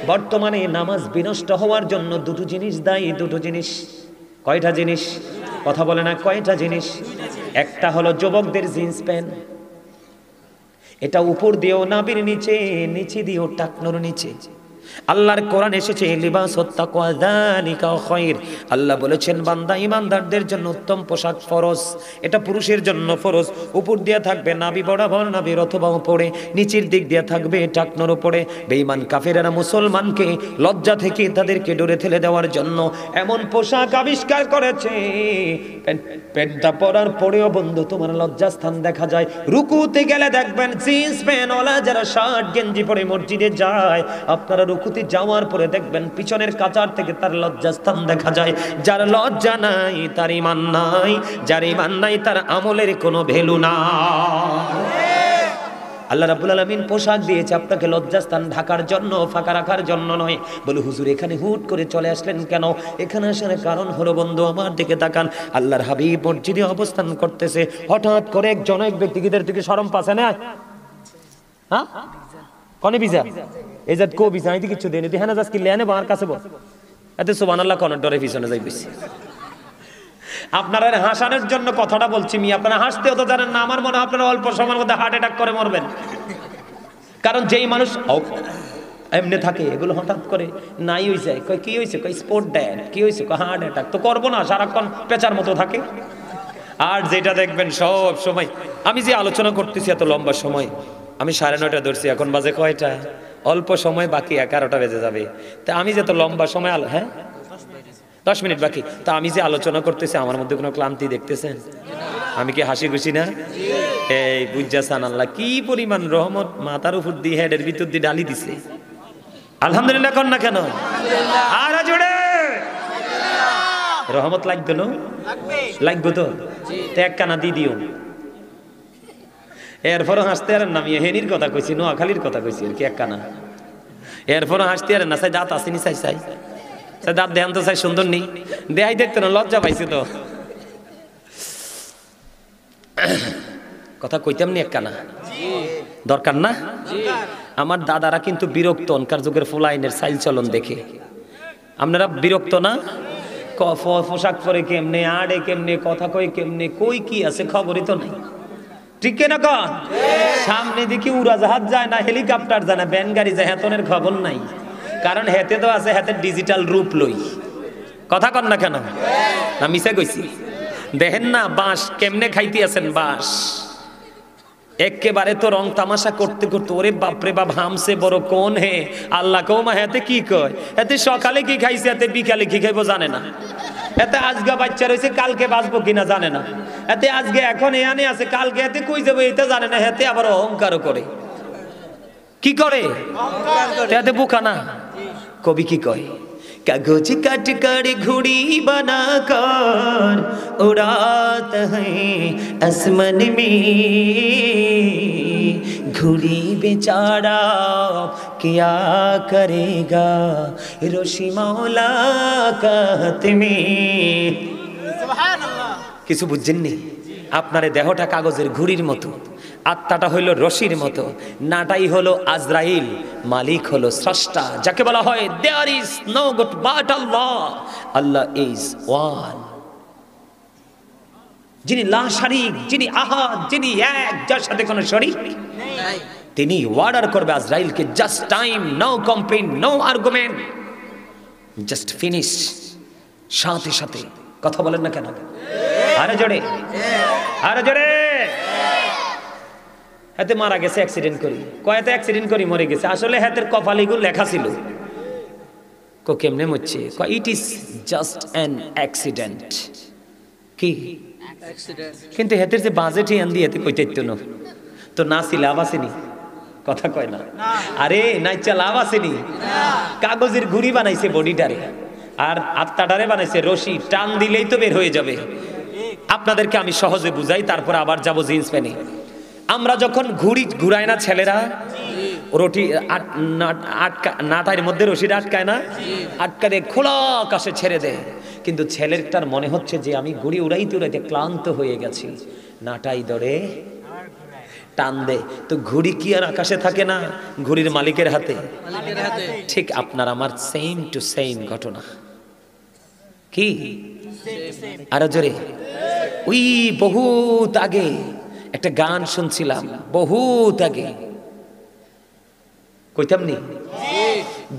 বর্তমানে নামাজ বিনষ্ট হওয়ার জন্য দুটো জিনিস দায়ী, দুটো জিনিস। কয়টা জিনিস? কথা বলে না, কয়টা জিনিস? একটা হলো যুবকদের জিন্স প্যান্ট, এটা উপর দিয়েও নাভির নিচে, নিচে দিয়েও টাকনোর নিচে। আল্লাহর কোরআন এসেছে লিবাসুত তাকওয়া যালিকা খায়র। আল্লাহ বলেছেন বান্দা ইমানদারদের জন্য উত্তম পোশাক ফরজ, এটা পুরুষের জন্য ফরজ। উপর দিয়ে থাকবে নাভি বরাবর, নাভির অথবা উপরে, নিচের দিক দিয়ে থাকবে টাকনোর উপরে। বেঈমান কাফেরেরা মুসলমানকে লজ্জা থেকে তাদেরকে ডরে ঠেলে দেওয়ার জন্য এমন পোশাক আবিষ্কার করেছে, প্যান্টটা পরার পরেও বন্ধু তোমার লজ্জাস্থান দেখা যায়। রুকুতে গেলে দেখবেন জিন্স প্যান্টওয়ালা যারা শার্ট গেঞ্জি পরে মসজিদে যায়, আপনারা রুকুতে যাওয়ার পরে দেখবেন পিছনের কাচার থেকে তার লজ্জাস্থান দেখা যায়। যার লজ্জা নাই তার ঈমান নাই, যার ঈমান নাই তার আমলের কোনো ভ্যালু না। আল্লাহ রাব্বুল আলামিন পোশাক দিয়েছে আপনাকে লজ্জাস্থান ঢাকার জন্য, ফাঁকা রাখার জন্য নয়। বলে হুজুর এখানে হুট করে চলে আসলেন কেন? এখানে আসার কারণ হলো বন্ধু আমার দিকে তাকান, আল্লাহর হাবিব মসজিদে অবস্থান করতেছে, হঠাৎ করে একজন এক ব্যক্তিদের দিকে শরম পাছে না, হ্যাঁ কনে ভিজা এই যে কো ভিজা আইতে কিছু দেন, হ্যাঁ যাস কি লেনে আমার কাছে বল, এত সুবহানাল্লাহ কোন ডরে পিছনে যাই বেশি। আপনারা হাসানোর জন্য কথাটা বলছি, আপনারা হাসতেও তো জানেন না। আমার মনে হয় আপনারা অল্প সময়ের মধ্যে হার্ট অ্যাটাক করে মরবেন। কারণ যেই মানুষ এমনি থাকে, এগুলো হঠাৎ করে নাই হয়ে যায়, কয় কি হয়েছে, কয় স্পোর্ট ড্যাড, কি হয়েছে, কয় হার্ট অ্যাটাক। তো করবো না, সারাক্ষণ পেঁচার মতো থাকে। আর যেটা দেখবেন সব সময়, আমি যে আলোচনা করতেছি এত লম্বা সময়, আমি 9:30 ধরছি, এখন বাজে কয়টা? অল্প সময় বাকি, 11টা বেজে যাবে। তা আমি যে এত লম্বা সময় হ্যাঁ 10 মিনিট বাকি, তা আমি যে আলোচনা করতেছি আমার মধ্যে কোনো ক্লান্তি দেখতেছেন? আমি কি হাসি খুশি না? এই বুঝাসান আল্লাহ কি পরিমাণ রহমত মাথার উপর দিয়ে, হেডের ভিতর দিয়ে ডালি দিছে। আলহামদুলিল্লাহ কর না কেন? আর জোরে রহমত লাগতো না? লাগবো তো, এক কানা দিয়ে দিও। এরপরও হাসতে আর নামিয়ে হেনির কথা কইছি, নোয়াখালীর কথা কইছি আর কি, এক কানা। এরপরও হাসতে আর না, চাই দাঁত আসেনি, চাই চাই দাঁত দেখান তো, চাই সুন্দর নেই, দেখাই দেখতো না, লজ্জা পাইছে তো। কথা কইতাম নি, এক কানা দরকার না? আমার দাদারা কিন্তু বিরক্ত অনকার যুগের ফুলাইনের চাইল চলন দেখে। আপনারা বিরক্ত না? পোশাক পরে কেমনে, আড়ে কেমনে, কথা কই কেমনে, কই কি আছে খবরই তো নাই, ঠিক না? কন সামনে দেখি উড়াজাহাজ যায় না, হেলিকপ্টার যায় না, ব্যান গাড়ি যায়, হেতনের খবর নাই। কারণ হেতে তো আছে, হেতে ডিজিটাল রূপ লই। কথা কন না কেন? না মিশে কইছি? দেখেন না বাঁশ কেমনে খাইতে আছেন, বাঁশ একেবারে তো রং তামাশা করতে করতে, ওরে বাপরে বাপ হামসে বড় কোন হে আল্লাহ কৌমা। হেতে কি কয়, এতে সকালে কি খাইছে, এতে বিকালে কি খাইবো জানে না, এতে আজকে বাচ্চা রয়েছে কালকে বাঁচবো কিনা জানে না, এতে আজকে এখন এখানে আছে কালকে এতে কই যাবো এটা জানে না। হেতে আবার অহংকারও করে। কি করে? এতে বোকা না? কবি কি কয়, কাগজ কাট कर घुड़ी बना कर उड़ाता है आसमान में, घुड़ी बेचारा क्या करेगा रोशी मौला का हाथ में। सुभान अल्लाह। কিছু বুঝছেননি? আপনার দেহটা কাগজের ঘুড়ির মতো, আত্মাটা হইল রশির মতো, নাটাই হলো আজরাইল, মালিক হলো স্রষ্টা, যাকে বলা হয় there is no God but আল্লাহ। আল্লাহ ইজ ওয়ান, যিনি লা শারীক, যিনি আহাদ, যিনি এক, যার সাথে কোনো শরীক নাই। তিনি অর্ডার করবে আজরাইলকে, just time, no complain, no argument, just finish. সাথে সাথে কথা বলেন না কেন? আরে জোরে, আরে জোরে। হাতে মারা গেছে অ্যাক্সিডেন্ট করি, কয়তে অ্যাক্সিডেন্ট করি মরে গেছে, আসলে হাতের কপালিগুলো লেখা ছিল। কো কেমনে মরছে? It is just an accident. কি কিন্তু হাতের যে বাজেট আন দিয়ে কইতে না তো, না ছিল লাভ আসেনি, কথা কয় না। আরে নাইচা লাভ আসেনি, কাগজের ঘুড়ি বানাইছে বডিটারে, আর আত্মাটারে বানাইছে রশি, টান দিলেই তো বের হয়ে যাবে। আপনাদেরকে আমি সহজে বুঝাই, তারপর আবার যাবো জিন্স প্যানে। আমরা যখন ঘুড়ি ঘুরাই না ছেলেরা, রটি নাটার মধ্যে রশিটা আটকায় না, আটকালে খোলা আকাশে ছেড়ে দেয়। কিন্তু ছেলেটার মনে হচ্ছে যে আমি ঘুড়ি উড়াইতে উড়াইতে ক্লান্ত হয়ে গেছি, নাটাই ধরে টান দে। তো ঘড়ি কি আর আকাশে থাকে না, ঘড়ির মালিকের হাতে। ঠিক আপনার আমার সেম টু সেম ঘটনা। কি আরো জোরে? ওই বহুত আগে একটা গান শুনছিলাম, বহুত আগে, কইতাম নি?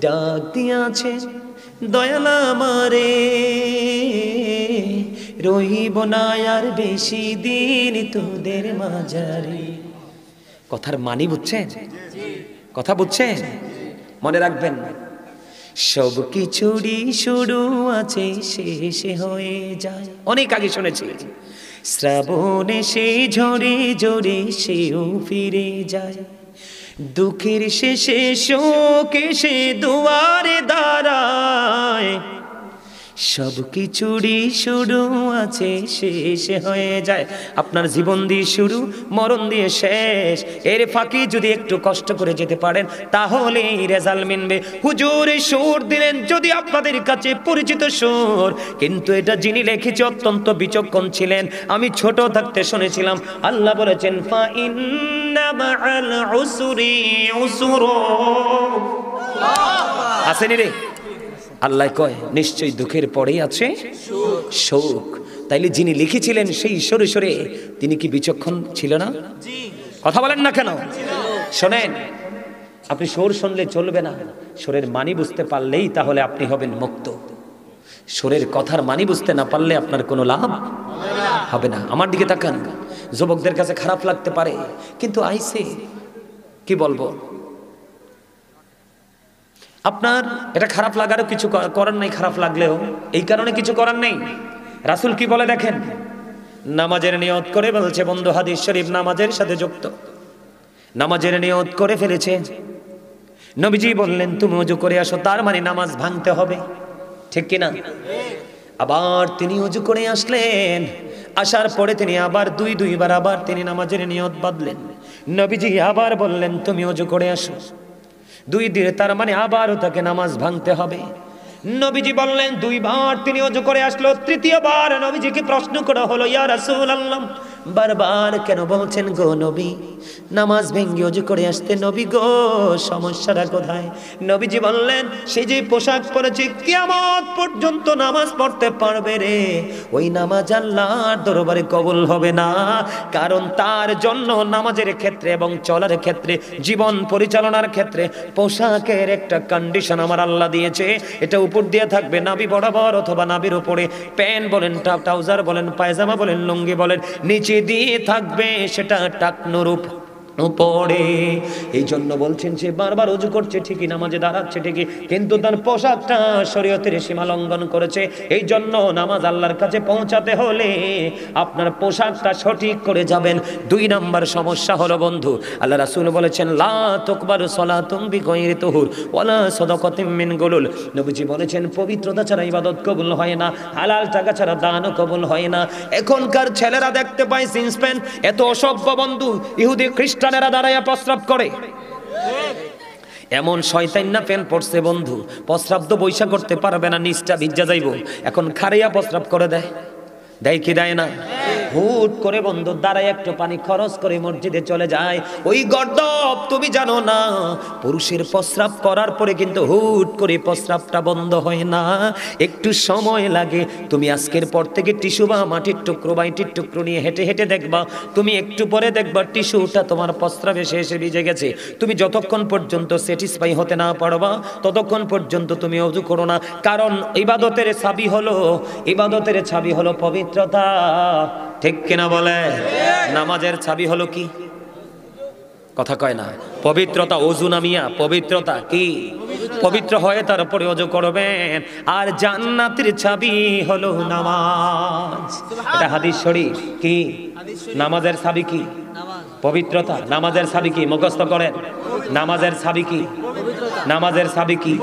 ডাক দিয়াছে দয়াল আমারে, রহিব না আর বেশি দিন তোদের মাঝারে। কথার মানি বুঝছেন? কথা বুঝছেন? মনে রাখবেন, সব কিছুরই শুরু আছে, শেষে হয়ে যায়। অনেক আগে শুনেছি, শ্রাবণে সেই ঝরে ঝরে সেও ফিরে যায়, দুঃখের শেষে শোক এসে দুয়ারে দাঁড়ায়, সব কিছুরই শুরু আছে, শেষে হয়ে যায়। আপনার জীবন দিয়ে শুরু, মরণ দিয়ে শেষ। এর ফাঁকে যদি একটু কষ্ট করে যেতে পারেন তাহলে রেজাল্ট মিলবে। হুজুর সুর দিলেন যদি আপনাদের কাছে পরিচিত সুর, কিন্তু এটা যিনি লিখেছে অত্যন্ত বিচক্ষণ ছিলেন। আমি ছোট থাকতে শুনেছিলাম, আল্লাহ বলেছেন ফা ইন্না মাআল উসরি উসরা। আসেনি রে? আল্লাহ কয় নিশ্চয়ই দুঃখের পরেই আছে সুখ। তাইলে যিনি লিখেছিলেন সেই সরে সরে, তিনি কি বিচক্ষণ ছিল না? কথা বলেন না কেন? শোনেন, আপনি সুর শুনলে চলবে না, সুরের মানি বুঝতে পারলেই তাহলে আপনি হবেন মুক্ত। সুরের কথার মানি বুঝতে না পারলে আপনার কোনো লাভ হবে না। আমার দিকে তাকান, যুবকদের কাছে খারাপ লাগতে পারে, কিন্তু আইসে কি বলবো, আপনার এটা খারাপ লাগারও কিছু করার নেই। খারাপ লাগলেও এই কারণে কিছু করার নেই। রাসূল কি বলে দেখেন, নামাজের নিয়ত করে বলছে, বন্ধু হাদিস শরীফ নামাজের সাথে যুক্ত, নামাজের নিয়ত করে ফেলেছে। নবীজি বললেন তুমি ওযু করে আসো, তার মানে নামাজ ভাঙতে হবে, ঠিক কিনা? আবার তিনি ওযু করে আসলেন, আসার পরে তিনি আবার দুইবার আবার তিনি নামাজের নিয়ত বাঁধলেন। নবীজি আবার বললেন তুমি ওযু করে আসো, 2 দিনে, তার মানে আবারও তাকে নামাজ ভাঙতে হবে। নবীজি বললেন 2 বার তিনি ওযু করে আসলো। তৃতীয়বার নবীজিকে প্রশ্ন করা হলো, ইয়া রাসূলুল্লাহ বারবার কেন বলছেন গো নবী নামাজ ভেঙে ওযু করে আসতে? নবী গো সমস্যাটা কোথায়? নবীজি বললেন সেই যে পোশাক পরেছে কিয়ামত পর্যন্ত নামাজ পড়তে পারবে রে, ওই নামাজ আল্লাহর দরবারে কবুল হবে না। কারণ তার জন্য নামাজের ক্ষেত্রে এবং চলার ক্ষেত্রে, জীবন পরিচালনার ক্ষেত্রে পোশাকের একটা কন্ডিশন আমার আল্লাহ দিয়েছে। এটা উপর দিয়ে থাকবে নাভি বরাবর অথবা নাভির উপরে, প্যান্ট বলেন, ট্রাউজার বলেন, পায়জামা বলেন, লুঙ্গি বলেন, নিচে দিয়ে থাকবে সেটা টাকনুর উপরে। এই জন্য বলছেন সে বারবার ওযু করছে ঠিকই, নামাজে দাঁড়াচ্ছে ঠিকই, কিন্তু তার পোশাকটা শরীয়তের সীমা লঙ্ঘন করেছে। এই জন্য নামাজ আল্লাহর কাছে পৌঁছাতে হলে আপনার পোশাকটা সঠিক করে যাবেন। 2 নাম্বার সমস্যা হলো বন্ধু, আল্লাহ রাসূল বলেছেন লা তুকবালু সালাতুম বিগাইরি তুহুর ওয়ালা সাদাকাতুম মিন গুলুল। নবীজি বলেছেন পবিত্রতা ছাড়া ইবাদত কবুল হয় না, হালাল টাকা ছাড়া দানও কবুল হয় না। এখনকার ছেলেরা দেখতে পায় জিন্স প্যান্ট, এত অসভ্য বন্ধু, ইহুদি খ্রিস্টানেরা দাঁড়াইয়া প্রস্রাব করে। এমন শয়তান না প্যান্ট পড়ছে বন্ধু, প্রস্রাব তো বৈশা করতে পারবে না, নিচটা ভিজা যাইব, এখন খাড়িয়া প্রস্রাব করে দেয়। দেয় কি দেয় না? হুট করে বন্ধু দাঁড়ায় একটু পানি খরচ করে মসজিদে চলে যায়। ওই গর্দভ তুমি জানো না, পুরুষের প্রস্রাব করার পরে কিন্তু হুট করে প্রস্রাবটা বন্ধ হয় না, একটু সময় লাগে। তুমি আজকের পর থেকে টিস্যু বা মাটির টুকরো বা ইটের টুকরো নিয়ে হেঁটে হেঁটে দেখবা, তুমি একটু পরে দেখবা টিস্যুটা তোমার প্রস্রাবে শেষে ভিজে গেছে। তুমি যতক্ষণ পর্যন্ত স্যাটিসফাই হতে না পারবা ততক্ষণ পর্যন্ত তুমি ওযু করো না। কারণ ইবাদতের চাবি হলো পবিত্রতা, ঠিক কিনা বলে? নামাজের চাবি হলো কি? কথা কয় না। পবিত্রতা, ওযু নামিয়া পবিত্রতা কি? পবিত্র হয়ে তারপরে ওযু করবেন। আর জান্নাতের চাবি হলো নামাজ। এটা হাদিস শরীফ। কি নামাজের চাবি কি? পবিত্রতা। নামাজের চাবি কি? মুখস্থ করেন। নামাজের চাবি কি? নামাজের চাবি কি?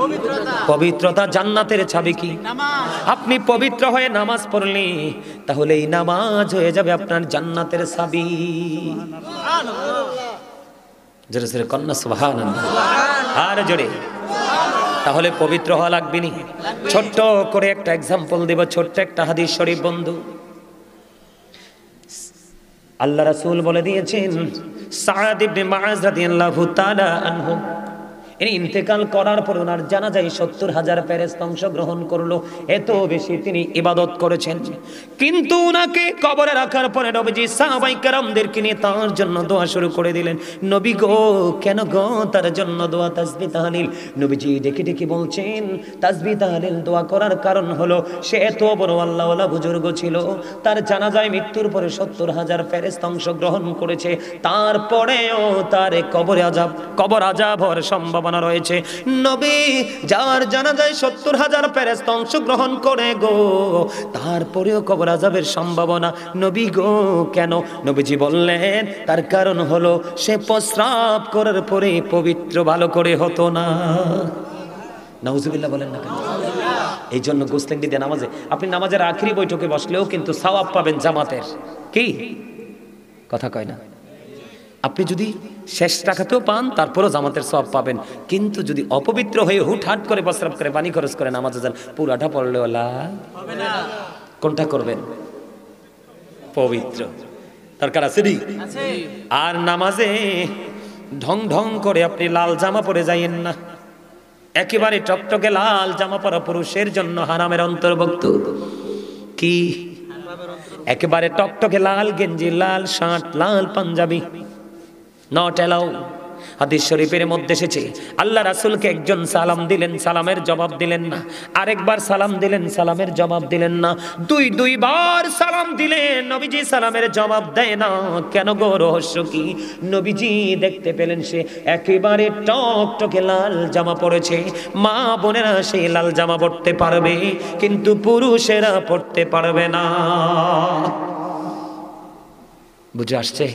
পবিত্রতা। জান্নাতের চাবি কি? আপনি পবিত্র হয়ে নামাজ পড়লে তাহলে এই নামাজ হয়ে যাবে আপনার জান্নাতের চাবি। জোরে জোরে কন্যা সুবহানাল্লাহ, আর জোরে। তাহলে পবিত্র হওয়া লাগবে নি। ছোট্ট করে একটা এক্সাম্পল দেব, ছোট্ট একটা হাদিস শরীফ বন্ধু। আল্লাহ রাসূল বলে দিয়েছেন সাদ ইবনে মুআজ রাদিয়াল্লাহু তাআলা আনহু ইনি ইন্তেকাল করার পর ওনার জানাজায় 70,000 ফেরেশতা অংশগ্রহণ করলো। এত বেশি তিনি ইবাদত করেছেন। কিন্তু ওনাকে কবরে রাখার পরে নবীজি সাহাবায়ে কেরামদেরকে নিয়ে তার জন্য দোয়া শুরু করে দিলেন। নবী গো, কেন গো তার জন্য দোয়া, তাসবিহ তাহলিল? নবীজি ডেকে ডেকে বলছেন তাসবিহ তাহলিল দোয়া করার কারণ হলো সে এত বড় আল্লাহওয়ালা বুজুর্গ ছিল, তার জানাজায় মৃত্যুর পরে 70,000 ফেরেশতা অংশগ্রহণ করেছে, তারপরেও তার কবর আযাব হওয়ার সম্ভাবনা রয়েছে। নবী যার জানাজায় 70,000 ফেরেশতা অংশগ্রহণ করে গো, তারপরেও কবর আযাবের সম্ভাবনা। নবী গো কেন? নবীজি বললেন তার কারণ হলো সে প্রস্রাব করার পরে পবিত্র ভালো করে হতো না। নাউজুবিল্লাহ বলেন না কেন? এই জন্য গোসলিং দিয়ে নামাজে, আপনি নামাজের আখেরি বৈঠকে বসলেও কিন্তু সওয়াব পাবেন জামাতের। কি কথা কয় না? আপনি যদি শেষ রাকাতেও পান তারপরও জামাতের সওয়াব পাবেন, কিন্তু যদি অপবিত্র হয়ে হুটহাট করে প্রস্রাব করে পানি খরচ করে নামাজে যান, পুরাটা পড়লেও লাভ হবে না। কোনটা করবেন? পবিত্র। দরকার আছে নি? আর নামাজে ঢং ঢং করে আপনি লাল জামা পরে যাইয়েন না। একেবারে টকটকে লাল জামা পরা পুরুষের জন্য হারামের অন্তর্ভুক্ত। কি? একেবারে টকটকে লাল গেঞ্জি, লাল শার্ট, লাল পাঞ্জাবি নট অ্যালাউ। হাদিস শরীফের মধ্যে এসেছে আল্লাহ রাসূলকে একজন সালাম দিলেন, সালামের জবাব দিলেন না। আরেকবার সালাম দিলেন, সালামের জবাব দিলেন না। দুইবার সালাম দিলেন, নবীজি সালামের জবাব দেয় না। কেন গো? রহস্য কি? নবীজি দেখতে পেলেন সে একেবারে টকটকে লাল জামা পরেছে। মা বোনেরা সেই লাল জামা পরতে পারবে, কিন্তু পুরুষেরা পরতে পারবে না। বুঝে আসছে?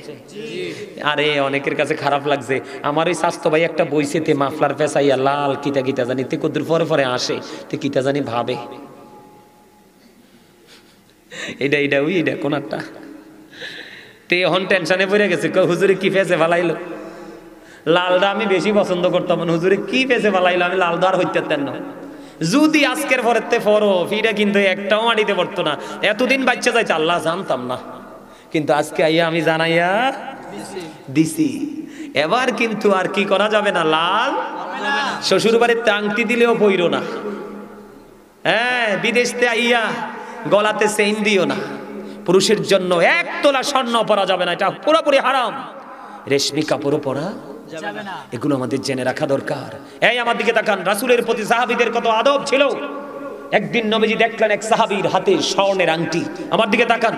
আরে অনেকের কাছে খারাপ লাগছে, আমার ওই স্বাস্থ্য ভাই একটা বইছেতে মাফলার পেঁচাইয়া লাল কিটা কিটা জানি তে কদ্দুর পরে পরে আসে, তে কিটা জানি ভাবে এটা ওই এটা কোন একটা তে এখন টেনশনে পড়ে গেছে। হুজুরে কি পেঁচে ভালাইলো? লালটা আমি বেশি পছন্দ করতাম, হুজুরে কি পেঁচে ভালাইলো, আমি লাল দার হইতে না। যদি আজকের পরেতে পড়ো ফিটা কিন্তু একটাও মাটিতে পড়তো না। এতদিন বাচ্চা যাইছে আল্লাহ জানতাম না, কিন্তু আজকে আইয়া আমি জানাইয়া দিছি। এবার কিন্তু আর কি করা যাবে না, লাল শ্বশুর বাড়িতে আংটি দিলেও পইরো না। হ্যাঁ, বিদেশতে আইয়া গলাতে চেইন দিও না। পুরুষের জন্য 1 তোলা স্বর্ণ পরা যাবে না, এটা পুরোপুরি হারাম। রেশমি কাপড়ও পরা যাবে না। এগুলো আমাদের জেনে রাখা দরকার। এই আমার দিকে তাকান, রাসূলের প্রতি সাহাবীদের কত আদব ছিল। একদিন নবীজি দেখলেন এক সাহাবীর হাতে স্বর্ণের আংটি। আমার দিকে তাকান,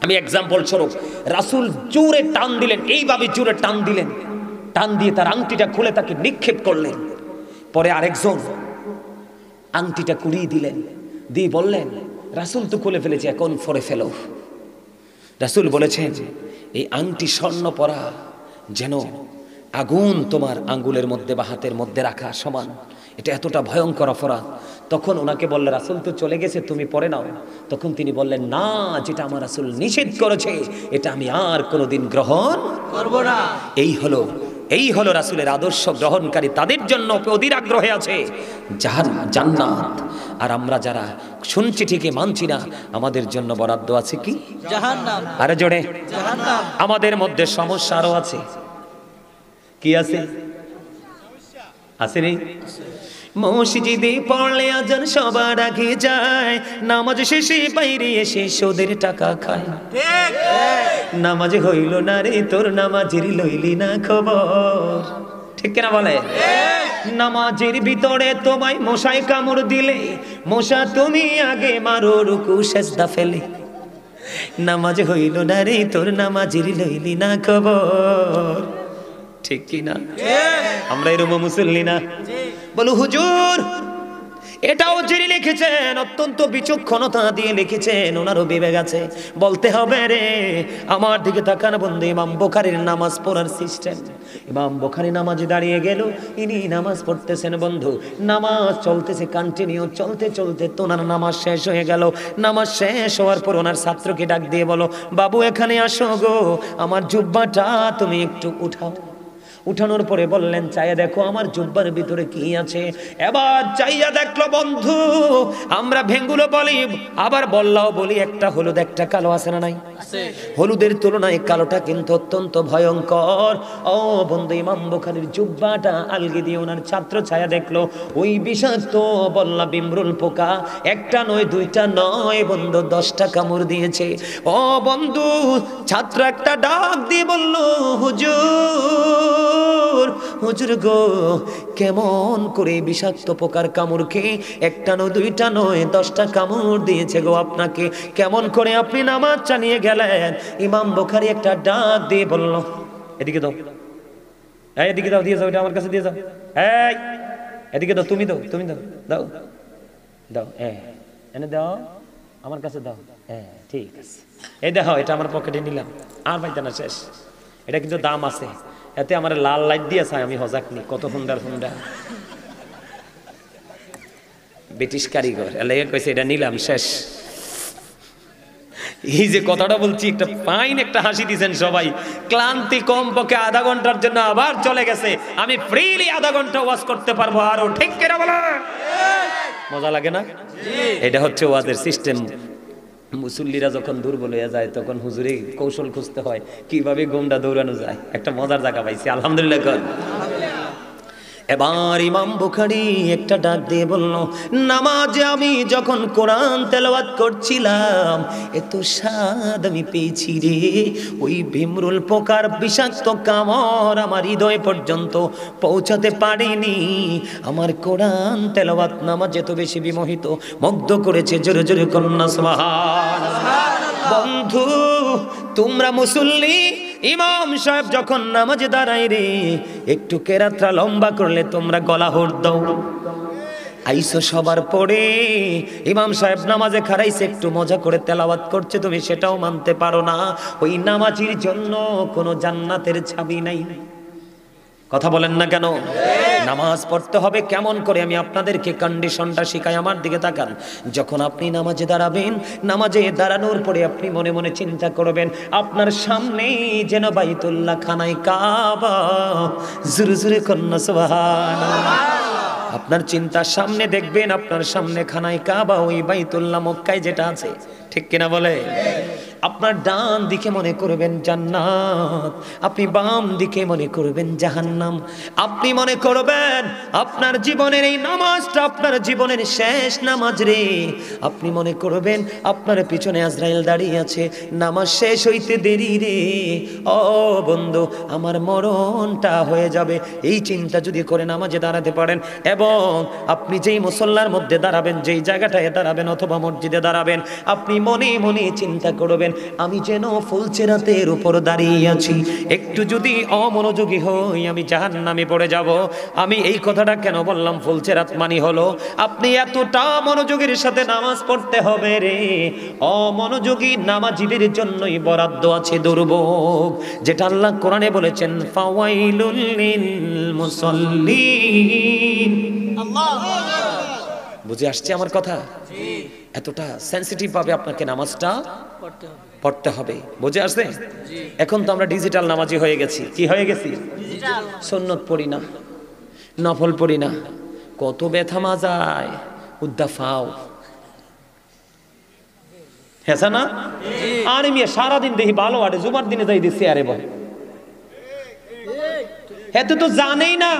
আমি এক্সাম্পল স্বরূপ, রাসূল জোরে টান দিলেন, এইভাবে জোরে টান দিলেন, টান দিয়ে তার আংটিটা খুলে তাকে নিক্ষেপ করলেন। পরে আরেকজন আংটিটা কুড়িয়ে দিলেন, দিয়ে বললেন রাসূল তো খুলে ফেলেছে, এখন পরে ফেলো। রাসূল বলেছেন এই আংটি স্বর্ণ পরা যেন আগুন তোমার আঙ্গুলের মধ্যে বা হাতের মধ্যে রাখা সমান, এটা এতটা ভয়ঙ্কর অপরাধ। তখন ওনাকে বললেন রাসূল তো চলে গেছে, তুমি পরে নাও। তখন তিনি বললেন না, যেটা আমার রাসূল নিষেধ করেছে এটা আমি আর কোনোদিন গ্রহণ করব না। এই হলো রাসূলের আদর্শ গ্রহণকারী, তাদের জন্য অধীর আগ্রহে আছে জান্নাত। আর আমরা যারা শুনছি ঠিকই মানছি না, আমাদের জন্য বরাদ্দ আছে কি? জাহান্নাম। আরে জোরে জাহান্নাম। আমাদের মধ্যে সমস্যা আরো আছে। কি আছে? আছে রে। মসজিদে পড়লে আজান সবার আগে যায়, নামাজ শেষে বাইরে এসে সুদের টাকা খায়। ঠিক, নামাজ হইল না রে তোর, নামাজের লইলি না খবর। ঠিক কিনা বলে? নামাজের ভিতরে তোমায় মশায় কামড় দিলে, মশা তুমি আগে মারো রুকু সেজদা ফেলে। নামাজ হইল না রে তোর, নামাজের লইলি না খবর। ঠিক কিনা? আমরা এরকম মুসল্লি না? বলো হুজুর, এটাও যিনি লিখেছেন অত্যন্ত বিচক্ষণতা দিয়ে লিখেছেন, ওনারও বিবেক আছে। বলতে হবে রে, আমার দিকে তাকান বন্ধু, ইমাম বুখারীর নামাজ পড়ার সিস্টেম। ইমাম বুখারী নামাজে দাঁড়িয়ে গেল, ইনি নামাজ পড়তেছেন বন্ধু, নামাজ চলতেছে কন্টিনিউ, চলতে চলতে তো ওনার নামাজ শেষ হয়ে গেল। নামাজ শেষ হওয়ার পর ওনার ছাত্রকে ডাক দিয়ে বলো, বাবু এখানে আসো গো, আমার জুব্বাটা তুমি একটু উঠাও। উঠানোর পরে বললেন চাইয়া দেখো আমার জুব্বার ভিতরে কি আছে। এবার চাইয়া দেখলো বন্ধু, আমরা ভেঙ্গুলো বলি আবার বল্লাও বলি, একটা হলুদ একটা কালো আছে না নাই? হলুদের তুলনায় কালোটা কিন্তু অত্যন্ত ভয়ঙ্কর। ও বন্ধু, ইমাম বুখারীর জুব্বাটা আলগি দিয়ে ওনার ছাত্র ছায়া দেখলো, ওই বিষাক্ত বল্লা বিমরুল পোকা একটা নয় দুইটা নয় বন্ধু 10টা কামড় দিয়েছে। ও বন্ধু, ছাত্র একটা ডাক দিয়ে বলল, হুজুর হুজুর গো, কেমন করে বিষাক্ত পোকার কামড় খেয়ে একটা নয় দুইটা নয় 10টা কামড় দিয়েছে গো আপনাকে, কেমন করে আপনি নামাজ চালিয়ে গেলেন? ইমাম বুখারী একটা ডাক দিয়ে বলল, এদিকে দাও, এদিকে দাও, দিয়ে যাও, এটা আমার কাছে দিয়ে যাও, এই এদিকে দাও, তুমি দাও, তুমি দাও, দাও দাও, এনে দাও, আমার কাছে দাও, হ্যাঁ ঠিক আছে, এই দেখো এটা আমার পকেটে নিলাম, আর পাইতে না, শেষ। এটা কিন্তু দাম আছে, এতে আমার লাল লাইট দিয়েছে, আমি হজাক নি, কত সুন্দর সুন্দর ব্রিটিশ কারিগর, এলাকা কইছে এটা নিলাম, শেষ। এই যে কথাটা বলছি, একটা ফাইন একটা হাসি দিয়েছেন সবাই, ক্লান্তি কম পক্ষে আধা ঘন্টার জন্য আবার চলে গেছে, আমি ফ্রিলি আধা ঘন্টা ওয়াজ করতে পারবো আরো, ঠিক কিনা বলো? মজা লাগে না? এটা হচ্ছে ওয়াজের সিস্টেম। মুসল্লিরা যখন দুর্বল হয়ে যায় তখন হুজুরে কৌশল খুঁজতে হয় কিভাবে গোমটা দৌড়ানো যায়, একটা মজার জায়গা পাইছি, আলহামদুলিল্লাহ। এবার ইমাম বুখারী একটা ডাক দিয়ে বলল, নামাজে আমি যখন কোরআন তেলাওয়াত করছিলাম এত স্বাদ আমি পেয়েছি রে, ওই ভিমরুল পোকার বিষাক্ত কামড় আমার হৃদয় পর্যন্ত পৌঁছাতে পারেনি। আমার কোরআন তেলাওয়াত নামাজে এত বেশি বিমোহিত মুগ্ধ করেছে, জোরে জোরে কন্যা সুবহানাল্লাহ। বন্ধু, তোমরা মুসল্লি, ইমাম সাহেব যখন নামাজে দাঁড়ায় রে, একটু কেরাতটা লম্বা করলে তোমরা গলা হর দাও। আইসো সবার পরে, ইমাম সাহেব নামাজে খারাইছে, একটু মজা করে তেলাওয়াত করছে, তুমি সেটাও মানতে পারো না। ওই নামাজির জন্য কোনো জান্নাতের চাবি নাই। কথা বলেন না কেন? নামাজ পড়তে হবে কেমন করে, আমি আপনাদেরকে কন্ডিশনটা শিখাই, আমার দিকে তাকান। যখন আপনি নামাজে দাঁড়াবেন, নামাজে দাঁড়ানোর পরে আপনি মনে মনে চিন্তা করবেন আপনার সামনেই যেন বাইতুল্লাহ খানায় কাবা, জোরে জোরে কন্যা সুবহানাল্লাহ। আপনার চিন্তার সামনে দেখবেন আপনার সামনে খানায় কাবা, ওই বাইতুল্লাহ মক্কায় যেটা আছে, ঠিক কিনা বলে? আপনার ডান দিকে মনে করবেন জান্নাত, আপনি বাম দিকে মনে করবেন জাহান্নাম। আপনি মনে করবেন আপনার জীবনের এই নামাজটা আপনার জীবনের শেষ নামাজ রে। আপনি মনে করবেন আপনার পিছনে আজরাইল দাঁড়িয়ে আছে, নামাজ শেষ হইতে দেরি রে, ও বন্ধু আমার মরণটা হয়ে যাবে। এই চিন্তা যদি করে নামাজে দাঁড়াতে পারেন, এবং আপনি যেই মুসল্লার মধ্যে দাঁড়াবেন, যেই জায়গাটায় দাঁড়াবেন অথবা মসজিদে দাঁড়াবেন, আপনি মনে মনে চিন্তা করবেন আমি যেন ফুলচেরাতের উপর দাঁড়িয়ে আছি, একটু যদি অমনোযোগী হই আমি জাহান্নামে পড়ে যাব। আমি এই কথাটা কেন বললাম? ফুলচেরাত মানে হলো আপনি এতটা মনোযোগের সাথে নামাজ পড়তে হবে রে, অমনোযোগী নামাজীদের জন্যই বরাদ্দ আছে দুর্ভোগ, যেটা আল্লাহ কোরআনে বলেছেন, ফাওয়াইলুল লিল মুসাল্লিন। বুঝে আসছে আমার কথা? এতটা সেন্সিটিভ ভাবে আপনাকে নামাজটা পড়তে হবে, বুঝে আসছে? এখন তো আমরা ডিজিটাল নামাজি হয়ে গেছি। কি হয়ে গেছি? সুন্নত পড়ি না, নফল পড়ি না, কত ব্যথা মাজায় উদ্দাফাও, হ্যাঁ না? আর মিয়া সারাদিন দেখি ভালো আটে, জুমার দিনে যাই দিচ্ছি আরে বল, এত তো জানেই না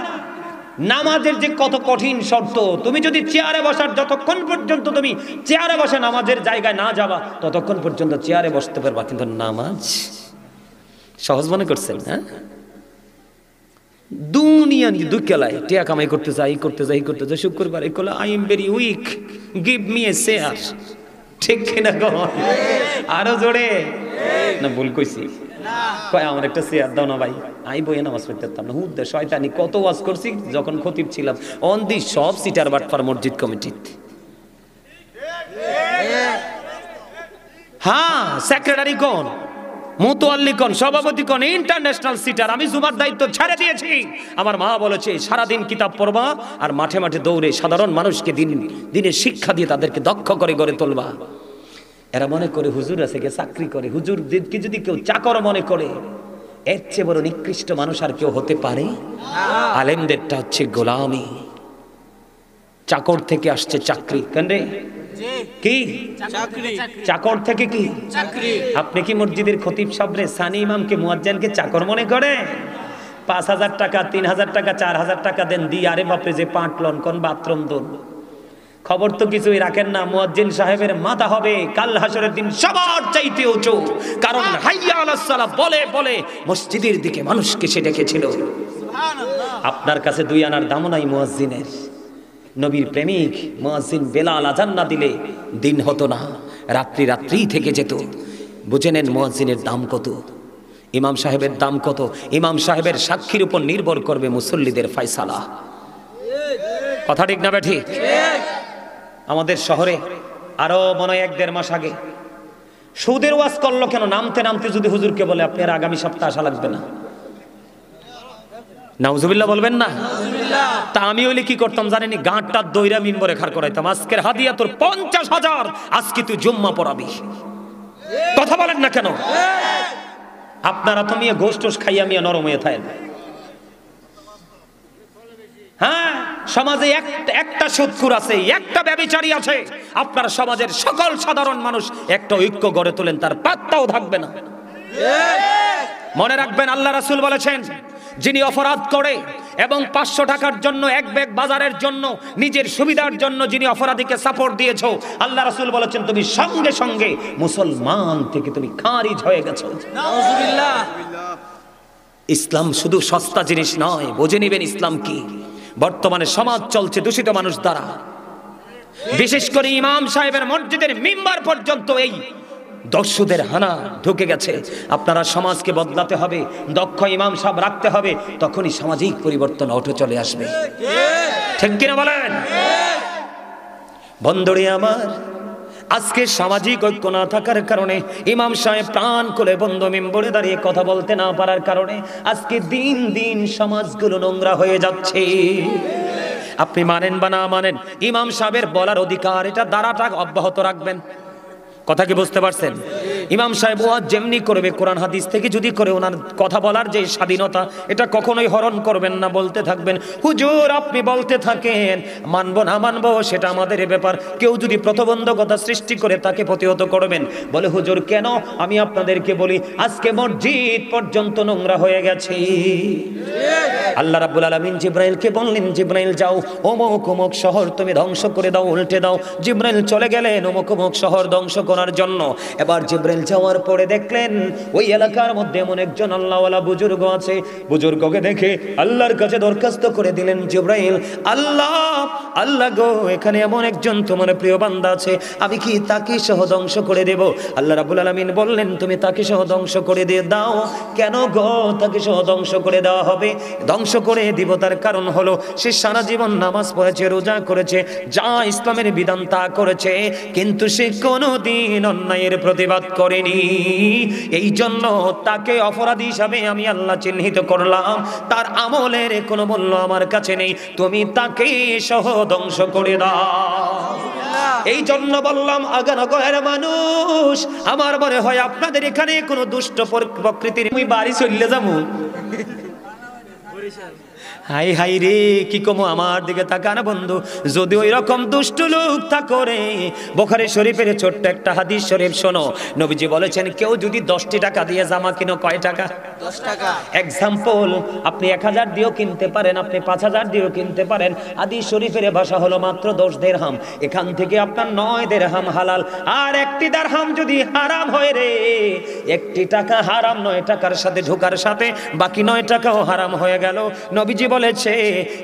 নামাজের যে কত কঠিন শর্ত। তুমি যদি চেয়ারে বসার, যতক্ষণ পর্যন্ত তুমি চেয়ারে বসে নামাজের জায়গায় না যাবা ততক্ষণ পর্যন্ত চেয়ারে বসতে পারবা, কিন্তু নামাজ সহজ মনে করছেন? হ্যাঁ, দুনিয়া নিয়ে দুঃখেলায় টিয়া কামাই করতে যাই করতে যাই করতে যাই, শুক্রবার কলে I am very weak, give me a chair, ঠিক কিনা? আরো জোরে না ভুল কইছি? কয় আমার একটা চেয়ার দাও না ভাই, আমি বইয়ে নামাজ পড়তে পারতাম না। হুদ্দে শয়তানি কত ওয়াজ করছি যখন খতিব ছিলাম, অন দি সব সিটার বাটফার মসজিদ কমিটিতে। হ্যাঁ, সেক্রেটারি কোন, মুতোয়াল্লি কোন, সভাপতি কোন, ইন্টারন্যাশনাল সিটার। আমি জুমার দায়িত্ব ছেড়ে দিয়েছি। আমার মা বলেছে সারাদিন কিতাব পড়বা আর মাঠে মাঠে দৌড়ে সাধারণ মানুষকে দিনের শিক্ষা দিয়ে তাদেরকে দক্ষ করে গড়ে তুলবা। এরা মনে করে হুজুর আছে, কে চাকরি করে, হুজুরকে যদি কেউ চাকর মনে করে, এর চেয়ে বড় নিকৃষ্ট মানুষ আর কেউ হতে পারে? আলেমদেরটা হচ্ছে গোলামি, চাকর থেকে আসছে চাকরি। কেন রে? কি চাকরি। চাকর থেকে কি চাকরি। আপনি কি মসজিদের খতিব সাহেবরে সানি ইমামকে মুয়াজ্জিনকে চাকর মনে করে? 5,000 টাকা 3,000 টাকা 4,000 টাকা দেন দি আরে বাপরে যে পাটলন কোন বাথরুম দোন খবর তো কিছুই রাখেন না। মুয়াজ্জিন সাহেবের মাথা হবে কাল হাসরের দিন সবার চাইতে উঁচু, কারণ হাইয়া আলাস সালাহ বলে বলে মসজিদের দিকে মানুষকে সে ডেকেছিল। আপনার কাছে 2 আনার দামও নাই মুয়াজ্জিনের। নবীর প্রেমিক মুয়াজ্জিন বেলাল আজান না দিলে দিন হতো না, রাত্রি রাত্রি থেকে যেত। বুঝে নেন মুয়াজ্জিনের দাম কত, ইমাম সাহেবের দাম কত। ইমাম সাহেবের সাক্ষীর উপর নির্ভর করবে মুসল্লিদের ফয়সালা। কথা ঠিক না বেঠি? আমাদের শহরে আরো মনে হয় 1-1.5 মাস আগে সুদের ওয়াজ করলো কেন, নামতে নামতে যদি হুজুরকে বলে আপনি আর আগামী সপ্তাহে আসা লাগবে না, নাউজুবিল্লাহ বলবেন না? তা আমি হইলে কি করতাম জানেনি? গাঁটটা দইরা মিম্বরে খাড় করাইতাম, আজকের হাদিয়া তোর 50,000, আজকে তুই জুম্মা পড়াবি। কথা বলেন না কেন? আপনারা তো মিয়া গোশ টোশ খাইয়া মিয়া নরম হয়ে থাকেন। হ্যাঁ, সমাজে একটা সুদখোর আছে, একটা ব্যভিচারী আছে, আপনারা সমাজের সকল সাধারণ মানুষ একটা ঐক্য গড়ে তোলেন, তার পাত্তাও থাকবে না। মনে রাখবেন আল্লাহ রাসূল বলেছেন, যিনি অপরাধ করে এবং 500 টাকার জন্য এক ব্যাগ বাজারের জন্য নিজের সুবিধার জন্য যিনি অপরাধীকে সাপোর্ট দিয়েছো, আল্লাহ রাসূল বলেছেন তুমি সঙ্গে সঙ্গে মুসলমান থেকে তুমি খারিজ হয়ে গেছো। নাউজুবিল্লাহ। ইসলাম শুধু সস্তা জিনিস নয়, বুঝে নেবেন ইসলাম কি। বর্তমানে সমাজ চলছে দূষিত মানুষ দ্বারা, বিশেষ করে ইমাম সাহেবের মসজিদের মিম্বার পর্যন্ত এই দস্যুদের হানা ঢুকে গেছে। আপনারা সমাজকে বদলাতে হবে, দক্ষ ইমাম সাহেব রাখতে হবে, তখনই সামাজিক পরিবর্তন অটো চলে আসবে। ঠিক কিনা বলেন? বন্ধুরে আমার, আজকে সামাজিক ঐক্য না থাকার কারণে ইমাম সাহেব প্রাণ খুলে বন্ধ মিম্বরে দাঁড়িয়ে কথা বলতে না পারার কারণে আজকে দিন দিন সমাজগুলো নোংরা হয়ে যাচ্ছে। আপনি মানেন বা না মানেন, ইমাম সাহেবের বলার অধিকার, এটা দ্বারাটা অব্যাহত রাখবেন। কথা কি বুঝতে পারছেন? ইমাম সাহেব ওয়াজ যেমনি করবে কোরআন হাদিস থেকে যদি করে, ওনার কথা বলার যে স্বাধীনতা এটা কখনোই হরণ করবেন না, বলতে থাকবেন। হুজুর আপনি বলতে থাকেন, মানবো না মানবো সেটা আমাদের ব্যাপার। কেউ যদি প্রতিবন্ধকতা সৃষ্টি করে তাকে প্রতিহত করবেন। বলে হুজুর কেন? আমি আপনাদেরকে বলি, আজকে মসজিদ পর্যন্ত নোংরা হয়ে গেছে। আল্লাহ রাব্বুল আলামিন জিবরাইলকে বললেন, জিবরাইল যাও অমুক অমুক শহর তুমি ধ্বংস করে দাও, উল্টে দাও। জিবরাইল চলে গেলেন অমুক অমুক শহর ধ্বংস করার জন্য। এবার জিবরাইল যাওয়ার পরে দেখলেন ওই এলাকার মধ্যে এমন একজন আল্লাহওয়ালা বুজুর্গ আছে। বুজুর্গকে দেখে আল্লাহর কাছে দরখাস্ত করে দিলেন, জিবরাইল আল্লাহ আল্লাহ গো, এখানে এমন একজন তোমার প্রিয় বান্দা আছে, আমি কি তাকে সহ ধ্বংস করে দেব? আল্লাহ রাব্বুল আলামিন বললেন, তুমি তাকে সহ ধ্বংস করে দিয়ে দাও। কেন গো তাকে সহ ধ্বংস করে দেওয়া হবে? ধ্বংস করে দিব তার কারণ হলো সে সারা জীবন নামাজ পড়েছে, রোজা করেছে, যা ইসলামের বিধান তা করেছে, কিন্তু সে কোনোদিন অন্যায়ের প্রতিবাদ করেনি। এই জন্য তাকে অপরাধী হিসাবে আমি আল্লাহ চিহ্নিত করলাম, তার আমলের কোনো মূল্য আমার কাছে নেই, তুমি তাকে সহ ধ্বংস করে দাও। এই জন্য বললাম আগানগরের মানুষ, আমার মনে হয় আপনাদের এখানে কোনো দুষ্ট প্রকৃতির আমি বাড়ি চলে যাবো। হাই হাই রে, কি কমো, আমার দিকে তাকান বন্ধু। যদি ওই রকম দুষ্ট লোক তা করে, বুখারী শরীফের ছোট্ট একটা হাদিস শরীফ শোনো। নবীজি বলেছেন, কেউ যদি 10টি টাকা দিয়ে জামা কিনো, কয় টাকা? 10 টাকা। এক্সাম্পল, আপনি 1000 দিয়েও কিনতে পারেন, আপনি 5000 দিয়েও কিনতে পারেন। হাদিস শরীফের ভাষা হলো মাত্র 10 দিরহাম। এখান থেকে আপনার 9 দিরহাম হালাল। আর 1টি দিরহাম যদি হারাম হয় রে, 1টি টাকা হারাম 9 টাকার সাথে ঢোকার সাথে বাকি 9 টাকাও হারাম হয়ে গেল। নবীজি বলেছে,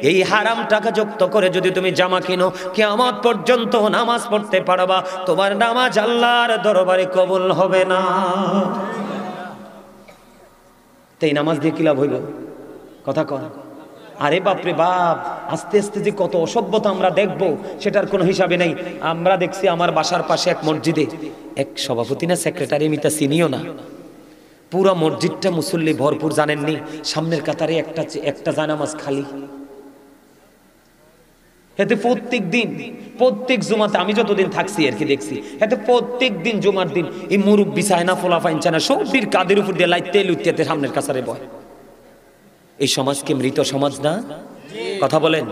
এই হারাম টাকা যুক্ত করে যদি তুমি জামা কিনো, কিয়ামত পর্যন্ত নামাজ পড়তে পারবা, তোমার নামাজ আল্লাহর দরবারে কবুল হবে না। তাই নামাজ দিয়ে কি লাভ হইল? কথা কন। আরে বাপরে বাপ, আস্তে আস্তে যে কত অসভ্যতা আমরা দেখবো সেটার কোনো হিসাবে নেই। আমরা দেখছি আমার বাসার পাশে এক মসজিদে এক সভাপতি না সেক্রেটারি, মিতা চিনিও না, পুরা মসজিদটা মুসল্লি ভরপুর, জানেননি? সামনের কাতারে একটা জানামাজ খালি। এতে প্রত্যেক দিন, প্রত্যেক জুমাতে, আমি যতদিন থাকছি আর কি দেখছি, এতে প্রত্যেক দিন জুমার দিন এই মুরব্বি চায়না, ফোলা ফাইন চায়না, সবটির কাদের উপর দিয়ে লাইতে লুটিয়াতে সামনের কাতারে বয়। এই সমাজকে মৃত সমাজ না? কথা বলেন।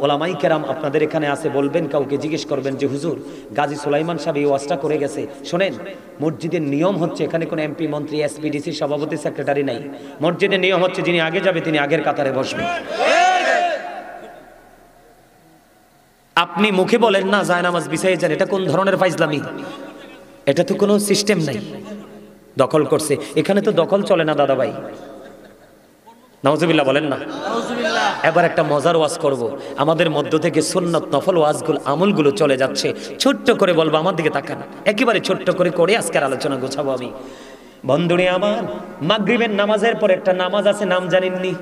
ওলামাই কেরাম আপনাদের এখানে আছে, বলবেন, কাউকে জিজ্ঞেস করবেন যে হুজুর গাজী সুলাইমান সাহেব এই ওয়াজটা করে গেছে। শোনেন, মসজিদের নিয়ম হচ্ছে এখানে কোনো এমপি, মন্ত্রী, এসপিডিসি, সভাপতি, সেক্রেটারি নাই। মসজিদের নিয়ম হচ্ছে যিনি আগে যাবে তিনি আগের কাতারে বসবে। আপনি মুখে বলেন না যায় নামাজ বিছাইয়ে যান, এটা কোন ধরনের ফাইজলামি? এটা তো কোনো সিস্টেম নাই। দখল করছে, এখানে তো দখল চলে না দাদা ভাই। নাউজুবিল্লাহ বলেন না। এবার একটা মজার ওয়াজ করব। আমাদের মধ্য থেকে সুন্নাত নফল ওয়াজগুলো, আমলগুলো চলে যাচ্ছে। ছোট্ট করে বলবো, আমার দিকে তাকান, একেবারে ছোট্ট করে আজকের আলোচনা গোছাবো আমি। বন্ধুরে আমার, মাগরিবের নামাজের পর একটা নামাজ আছে, নাম জানেননি?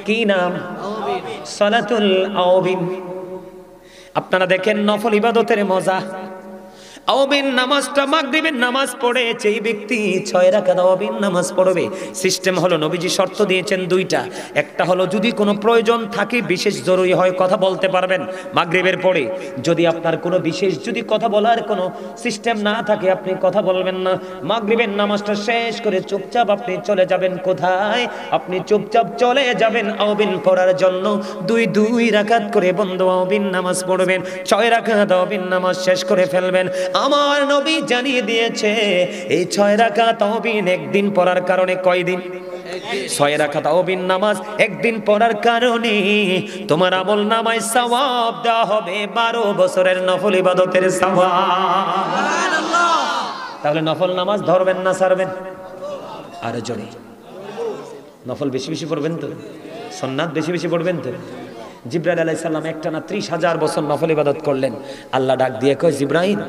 কি নাম? সালাতুল আওবিন। আপনারা দেখেন নফল ইবাদতের মজা। আওবিন নামাজটা, মাগরিবের নামাজ পড়ে যেই ব্যক্তি 6 রাকাত আওবিন নামাজ পড়বে, সিস্টেম হলো নবীজি শর্ত দিয়েছেন দুইটা। একটা হলো যদি কোনো প্রয়োজন থাকে, বিশেষ জরুরি হয়, কথা বলতে পারবেন মাগরিবের পরে। যদি আপনার কোনো বিশেষ যদি কথা বলার কোনো সিস্টেম না থাকে, আপনি কথা বলবেন না। মাগরিবের নামাজটা শেষ করে চুপচাপ আপনি চলে যাবেন কোথায়? আপনি চুপচাপ চলে যাবেন আওবিন পড়ার জন্য। 2 রাকাত করে বন্ধু আওবিন নামাজ পড়বেন। 6 রাকাত আওবিন নামাজ শেষ করে ফেলবেন। আমার নবী জানিয়ে দিয়েছে এই 6 রাকাত আওবিন একদিন পড়ার কারণে কয়দিন? 6 রাকাত আওবিন নামাজ একদিন পড়ার কারণে তোমার আমল নামায় সওয়াব দেওয়া হবে 12 বছরের নফল ইবাদতের সওয়াব। তাহলে নফল নামাজ ধরবেন না ছাড়বেন? আরো জোরে। নফল বেশি বেশি পড়বেন তো, সুন্নাত বেশি বেশি পড়বেন তো। জিবরাইল আলাইহিস সালাম একটানা 30,000 বছর নফল ইবাদত করলেন। আল্লাহ ডাক দিয়ে কয়, জিবরাইল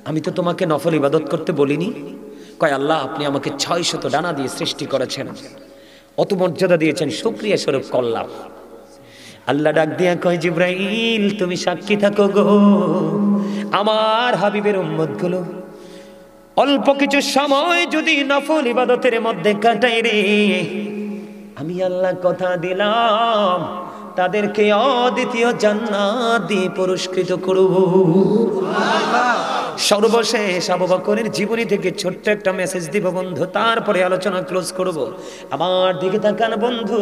আমি তো তোমাকে নফল ইবাদত করতে বলিনি। কয়, আল্লাহ আপনি আমাকে 600 ডানা দিয়ে সৃষ্টি করেছেন, অত মর্যাদা দিয়েছেন, শুকরিয়া স্বরূপ করলাম। আল্লাহ ডাক দিয়া কয়, জিবরাইল তুমি সাক্ষী থাকো গো, আমার হাবিবের উম্মত গুলো অল্প কিছু সময় যদি নফল ইবাদতের মধ্যে কাটাই রে, আমি আল্লাহ কথা দিলাম তাদেরকে অদ্বিতীয় জান্নাত দিয়ে পুরস্কৃত করব। সর্বশেষ আবু বকরের জীবনী থেকে ছোট্ট একটা মেসেজ দিব বন্ধু, তারপরে আলোচনা ক্লোজ করব। আমার দিকে তাকান বন্ধু।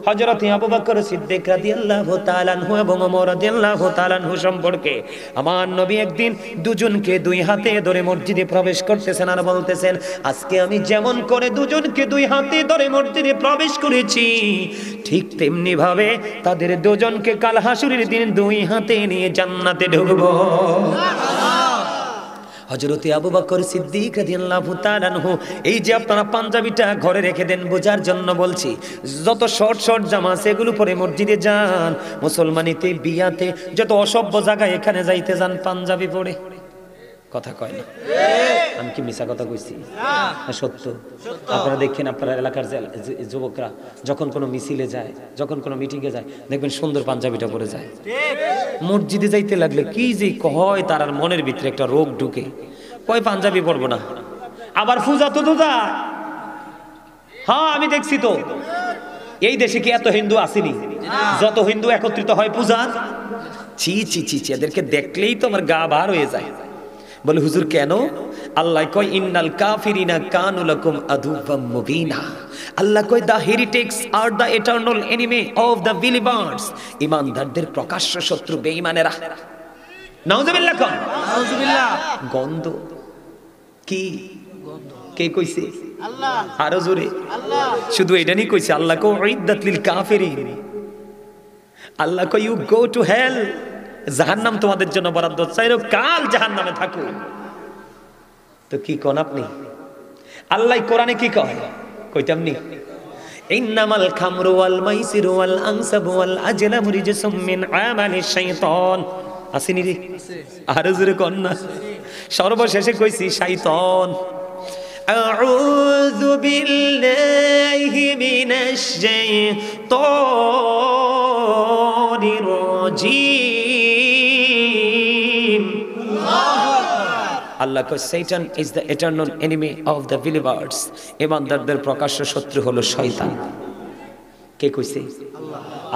হযরত আবু বকর সিদ্দিক রাদিয়াল্লাহু তাআলা আনহু এবং ওমর রাদিয়াল্লাহু তাআলা আনহু সম্পর্কে আমার নবী একদিন দুজনকে 2 হাতে ধরে মসজিদে প্রবেশ করতেছেন আর বলতেছেন, আজকে আমি যেমন করে দুজনকে 2 হাতে ধরে মসজিদে প্রবেশ করেছি, ঠিক তেমনি ভাবে তাদের দুজনকে কাল হাসুরের দিন 2 হাতে নিয়ে জান্নাতে ঢুকবো। হযরত আবু বকর সিদ্দিক রাদিয়াল্লাহু তাআলা আনহু, এই যে আপনারা পাঞ্জাবিটা ঘরে রেখে দেন বোঝার জন্য বলছি, যত শর্ট জামা আছে এগুলো পরে মসজিদে যান, মুসলমানিতে, বিয়াতে, যত অসভ্য জায়গায় এখানে যাইতে যান পাঞ্জাবি পরে। কথা কয় না? আমি কি মিছা কথা কইছি? না, সত্য। আপনারা দেখেন আপনার এলাকার যুবকরা যখন কোনো মিছিলে যায়, যখন কোনো মিটিংয়ে যায়, দেখবেন সুন্দর পাঞ্জাবিটা পরে যায়। মসজিদে যাইতে লাগলে কি যে কয়, তার আর মনের ভিতরে একটা রোগ ঢুকে, কয় পাঞ্জাবি পরবো না। আবার পূজা তো যায়। হ্যাঁ আমি দেখছি তো, এই দেশে কি এত হিন্দু আসেনি? যত হিন্দু একত্রিত হয় পূজা, ছি ছি ছি ছি, এদেরকে দেখলেই তো আমার গা ভার হয়ে যায়। বলে হুজুর কেন? আল্লাহ কয়, ইন্নাল কাফিরিনা কানু লাকুম আদুওয়াম মুবিনা। আল্লাহ কয়, the heretics are the eternal enemy of the believers. ঈমানদারদের প্রকাশ্য শত্রু বেঈমানেরা। নাউজুবিল্লাহ কন। নাউজুবিল্লাহ। গন্ধ কি? কে কইছে? আল্লাহ। আরো জোরে। আল্লাহ। শুধু এটা নি কইছে? আল্লাহ কয় উইদ্দাত লিল কাফিরিন। আল্লাহ কয় ইউ গো টু হেল। জাহান্নাম তোমাদের জন্য বরাদ্দ, চাইরো কাল জাহান্নামে থাকো। তো কি কোন আপনি? আল্লাহ কোরআনে কি কয়? কইতাম নি, ইন্নামাল খামরু ওয়াল মাইসিরু ওয়াল আনসাবু ওয়াল আজলামু রিজসুম মিন আমালিশ শাইতান। আসেনি রে? আর জোরে কোন না। সর্বশেষে কইছি শয়তান। আউযু বিল্লাহি মিনাশ শাইতানির রাজীম। আল্লাহ কয় Satan is the eternal enemy of the believers. ঈমানদারদের প্রকাশ্য শত্রু হলো শয়তান। কে কইছে?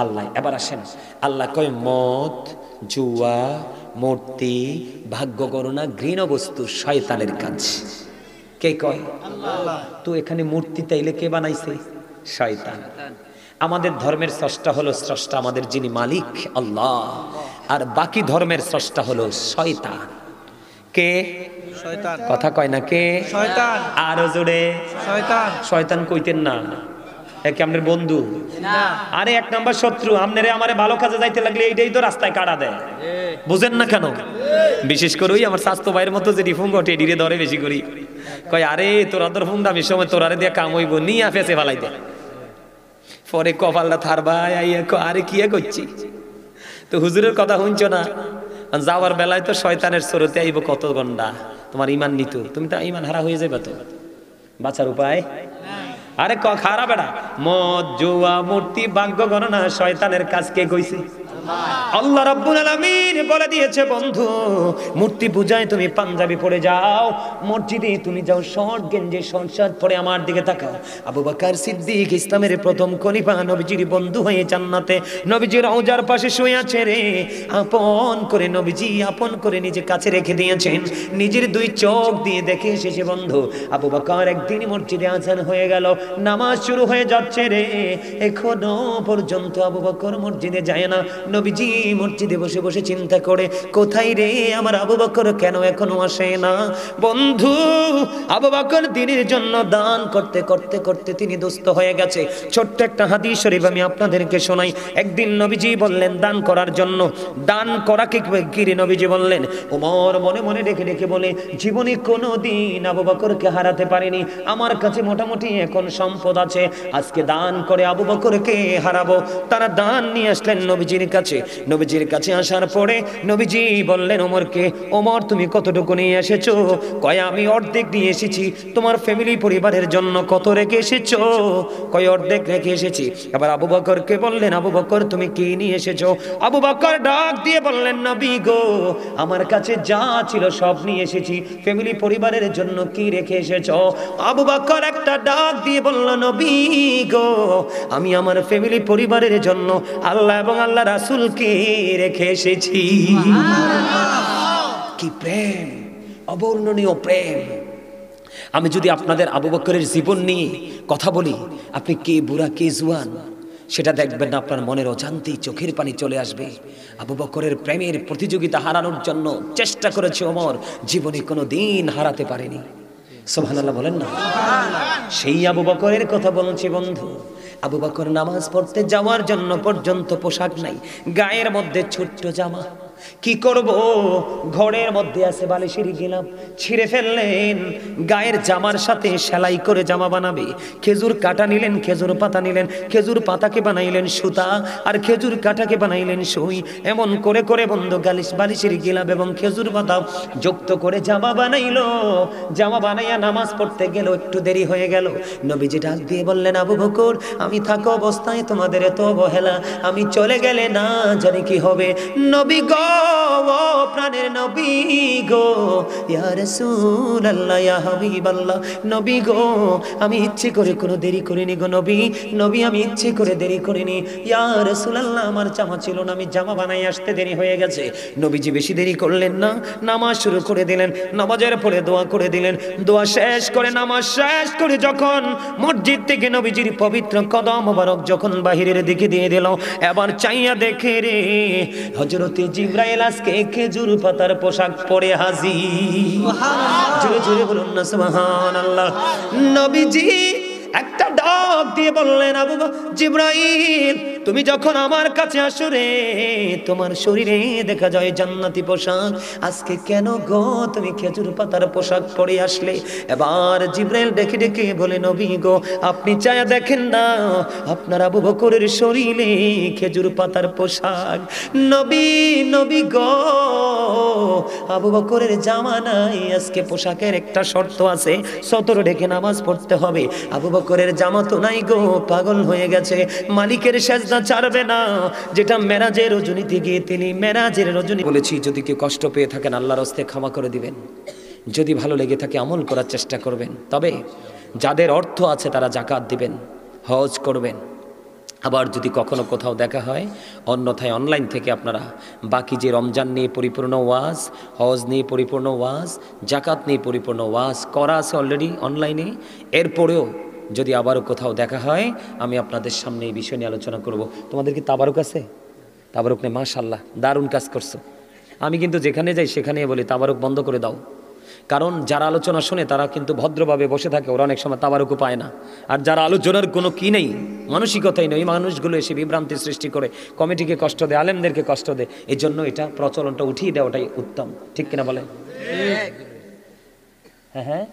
আল্লাহ। এবার আসেন, আল্লাহ কয় মদ, জুয়া, মূর্তি, ভাগ্য গণনা, ঘৃণ বস্তু শয়তানের কাজ। কে কয়? আল্লাহ। তো এখানে মূর্তি তাইলে কে বানাইছে? শয়তান। আমাদের ধর্মের স্রষ্টা হলো স্রষ্টা আমাদের যিনি মালিক আল্লাহ, আর বাকি ধর্মের স্রষ্টা হলো শয়তান। কে? শয়তান। কথা কয় না কে? শয়তান। আরো জোরে। শয়তান। শয়তান কইতেন না, একে আপনার বন্ধু। আরে এক নাম্বার শত্রু। আপনারে আমারে ভালো কাজে যাইতে লাগলে এইটাই তো রাস্তায় কাটা দেয়, বুঝেন না কেন? বিশেষ করে ওই আমার স্বাস্থ্য ভাইয়ের মতো যে ফুঙ্গটে ডিরে ধরে বেশি করি, কয় আরে তোরা তোর ফুঙ্গা আমি সময় তোরারে দিয়ে কাম হইব নিয়ে ফেসে ফেলাই দেয়। পরে কপালটা থার ভাই আইয়া আরে কি করছি, তো হুজুরের কথা শুনছ না? যাওয়ার বেলায় তো শয়তানের স্রোতে আইব কত গন্ডা, তোমার ইমান নিত, তুমি তো ইমান হারা হয়ে যাবে, তো বাঁচার উপায়। আরে খারাপ বেড়া, মদ জুয়া মূর্তি ভাগ্য গণনা শয়তানের কাজ কে কইছে? আল্লাহ রাব্বুল আলামিন বলে দিয়েছে, বন্ধু মূর্তি পূজায় তুমি পাঞ্জাবি পরে যাও, মসজিদে তুমি যাও শর্ট গেঞ্জি শর্ট শার্ট পরে আমার দিকে তাকাও। আবু বকর সিদ্দিক ইসলামের প্রথম খলিফা, নবীজির বন্ধু হয়ে জান্নাতে নবীজির রওজার পাশে শুয়ে আছে রে, আপন করে নবীজি আপন করে নিজে কাছে রেখে দিয়েছেন, নিজের দুই চোখ দিয়ে দেখে এসেছে। বন্ধু আবু বকর একদিন মসজিদে আজান হয়ে গেল, নামাজ শুরু হয়ে যাচ্ছে রে, এখনো পর্যন্ত আবু বকর মসজিদে যায় না। নবীজি মসজিদে বসে বসে চিন্তা করে, কোথায় রে আমার আবু বকর, কেন এখনো আসে না? বন্ধু আবু বকর দিনের জন্য দান করতে করতে করতে তিনি দুস্থ হয়ে গেছে। ছোট্ট একটা হাদিস শরীফ আমি আপনাদেরকে শোনাই। একদিন নবীজি বললেন দান করার জন্য, দান করাকে কিরে নবীজি বললেন, ওমর মনে মনে ডেকে ডেকে বলে, জীবনে কোনো দিন আবু বকরকে হারাতে পারিনি, আমার কাছে মোটামুটি এখন সম্পদ আছে, আজকে দান করে আবু বকরকে হারাবো। তারা দান নিয়ে আসলেন নবীজির কাছে। নবীজির কাছে আসার পরে নবীজি বললেন ওমরকে, ওমর তুমি কতটুকু নিয়ে এসেছো? কয় আমি অর্ধেক নিয়ে এসেছি। তোমার ফ্যামিলি পরিবারের জন্য কত রেখে এসেছো? কয় অর্ধেক রেখে এসেছি। আবার আবু বকরকে বললেন, আবু বকর তুমি কি নিয়ে এসেছো? আবু বকর ডাক দিয়ে বললেন, নবী গো আমার কাছে যা ছিল সব নিয়ে এসেছি, ফ্যামিলি পরিবারের জন্য কি রেখে এসেছো? আবু বকর একটা ডাক দিয়ে বলল, নবী গো আমি আমার ফ্যামিলি পরিবারের জন্য আল্লাহ এবং আল্লাহ রাসূলকে রেখে এসেছি। কি প্রেম, অবর্ণনীয় প্রেম। আমি যদি আপনাদের আবু বকরের জীবন নিয়ে কথা বলি, আপনি কে বুড়া কে জুয়ান সেটা দেখবেন না, আপনার মনের অজান্তেই চোখের পানি চলে আসবে। আবু বকরের প্রেমের প্রতিযোগিতা হারানোর জন্য চেষ্টা করেছে ওমর, জীবনে কোনো দিন হারাতে পারেনি। সুবহানাল্লাহ বলেন না? সেই আবু বকরের কথা বলছি বন্ধু। আবু বকর নামাজ পড়তে যাওয়ার জন্য পর্যন্ত পোশাক নাই, গায়ের মধ্যে ছোট্ট জামা। কি করব, ঘরের মধ্যে আছে বালিশের গিলাপ, ছিঁড়ে ফেললেন। গায়ের জামার সাথে সেলাই করে জামা বানাবে। খেজুর কাটা নিলেন, খেজুর পাতা নিলেন, খেজুর পাতাকে বানাইলেন সুতা, আর খেজুর কাটাকে বানাইলেন সুই। এমন করে করে বন্ধু বালিশের গিলাপ এবং খেজুর পাতা যুক্ত করে জামা বানাইলো। জামা বানাইয়া নামাজ পড়তে গেল, একটু দেরি হয়ে গেল। নবীজি ডাক দিয়ে বললেন, আবু বকর আমি থাকা অবস্থায় তোমাদের এত অবহেলা, আমি চলে গেলে না জানি কি হবে। নবী গো, ও প্রাণের নবী গো, ইয়া রাসূলুল্লাহ ইয়া হাবিবাল্লাহ, নবী গো আমি ইচ্ছে করে কোনো দেরি করিনি গো নবী, নবী আমি ইচ্ছে করে দেরি করিনি। ইয়া রাসূলুল্লাহ আমার জামা ছিল না, আমি জামা বানাই আসতে দেরি হয়ে গেছে। নবীজি বেশি দেরি করলেন না, নামাজ শুরু করে দিলেন। নামাজের পরে দোয়া করে দিলেন। দোয়া শেষ করে নামাজ শেষ করে যখন মসজিদ থেকে নবীজির পবিত্র কদম মোবারক যখন বাহিরের দিকে দিয়ে দিল, এবার চাইয়া দেখে রে হযরতে জিবরাইল আজকে খেজুর পাতার পোশাক পরে হাজির। জোরে জোরে বলুন না সুবহানাল্লাহ। নবীজি একটা ডাক দিয়ে বললেন, আবু জিবরাইল তুমি যখন আমার কাছে আসো রে, তোমার শরীরে দেখা যায় জান্নাতি পোশাক, আজকে কেন গো তুমি খেজুর পাতার পোশাক পরে আসলে? এবার জিবরাইল ডেকে ডেকে বলে, নবী গো আপনি চায়া দেখেন না আপনার আবু বকরের শরীরে খেজুর পাতার পোশাক। নবী নবী গো আবু বকরের জামা নাই, আজকে পোশাকের একটা শর্ত আছে, সতর ঢেকে নামাজ পড়তে হবে। আবু বকরের জামা তো নাই গো, পাগল হয়ে গেছে, মালিকের সেজদা ছাড়বে না, যেটা মেরাজের রজনীতে গিয়ে তিনি মেরাজের রজনী বলেছি। যদি কেউ কষ্ট পেয়ে থাকেন আল্লাহর হস্তে ক্ষমা করে দিবেন, যদি ভালো লেগে থাকে আমল করার চেষ্টা করবেন। তবে যাদের অর্থ আছে তারা যাকাত দিবেন, হজ করবেন। আবার যদি কখনো কোথাও দেখা হয়, অন্যথায় অনলাইন থেকে আপনারা বাকি যে রমজান নিয়ে পরিপূর্ণ ওয়াজ, হজ নিয়ে পরিপূর্ণ ওয়াজ, জাকাত নিয়ে পরিপূর্ণ ওয়াজ করা আছে অলরেডি অনলাইনে। এরপরেও যদি আবারও কোথাও দেখা হয় আমি আপনাদের সামনে এই বিষয় নিয়ে আলোচনা করব। তোমাদের কি তাবারুক আছে? তাবারুক নেই, মাশাআল্লাহ দারুণ কাজ করছো। আমি কিন্তু যেখানে যাই সেখানে বলি তাবারুক বন্ধ করে দাও, কারণ যারা আলোচনা শোনে তারা কিন্তু ভদ্রভাবে বসে থাকে, ওরা অনেক সময় তাবারুকও পায় না। আর যারা আলোচনার কোনো কি নেই, মানসিকতাই নেই, মানুষগুলো এসে বিভ্রান্তির সৃষ্টি করে, কমিটিকে কষ্ট দেয়, আলেমদেরকে কষ্ট দেয়। এই জন্য এটা প্রচলনটা উঠিয়ে দেওয়াটাই উত্তম, ঠিক কিনা বলে? হ্যাঁ হ্যাঁ,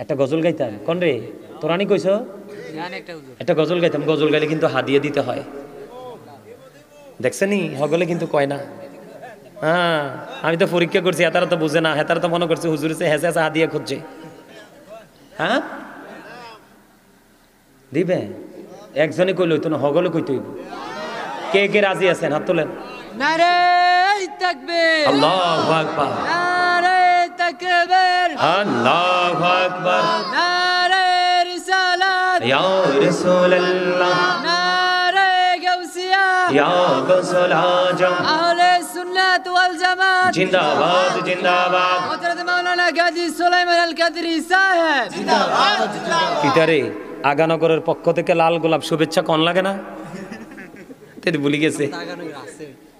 একটা গজল গাইতাম। কোন রে তোরানি কইছ? একটা গজল গাইতাম, গজল গাইলে কিন্তু হাদিয়ে দিতে হয়, দেখছেনি? হগলে কিন্তু কয় না। হ্যাঁ, আমি তো পরীক্ষা করছি, হেতারা তো বুঝে না, হেতারা তো মনে করছে হুজুর হেসে হেসে হাদিয়া খুঁজছে। হ্যাঁ দিবে, একজনে কইল তো না, হগলে কইতে হইব। কে কে রাজি আছেন হাত তোলেন। নারে তাকবীর, আল্লাহু আকবার, নারে তাকবীর, আল্লাহু আকবার, নারে রিসালাত, ইয়া রাসূলুল্লাহ, নারে গাউসিয়া, ইয়া গাউসুল আজম, আহলে সুন্নাত ওয়াল জামাত জিন্দাবাদ জিন্দাবাদ। হযরত মাওলানা গাজী সুলাইমান আল কাদরি সাহেব জিন্দাবাদ। কিতারে আগানগরের পক্ষ থেকে লাল গোলাপ শুভেচ্ছা কোন লাগে না? তেরে ভুলি গেছে।